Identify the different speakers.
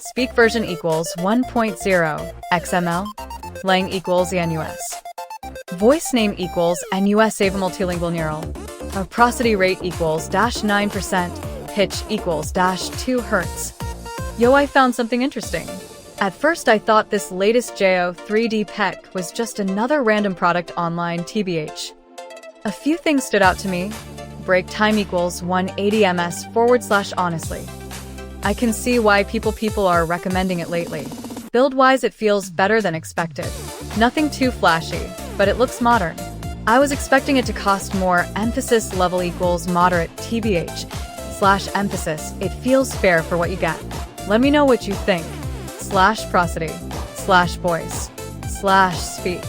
Speaker 1: Speak version equals 1.0 XML. Lang equals ENUS. Voice name equals NUS Save multilingual neural. Prosody rate equals -9%. Pitch equals -2 Hz. Yo, I found something interesting. At first I thought this latest Jayo 3D PEC was just another random product online tbh. A few things stood out to me. Break time equals 180 ms/honestly. I can see why people are recommending it lately. Build-wise, it feels better than expected. Nothing too flashy, but it looks modern. I was expecting it to cost more. Emphasis level equals moderate tbh/emphasis. It feels fair for what you get. Let me know what you think. /prosody/voice/speak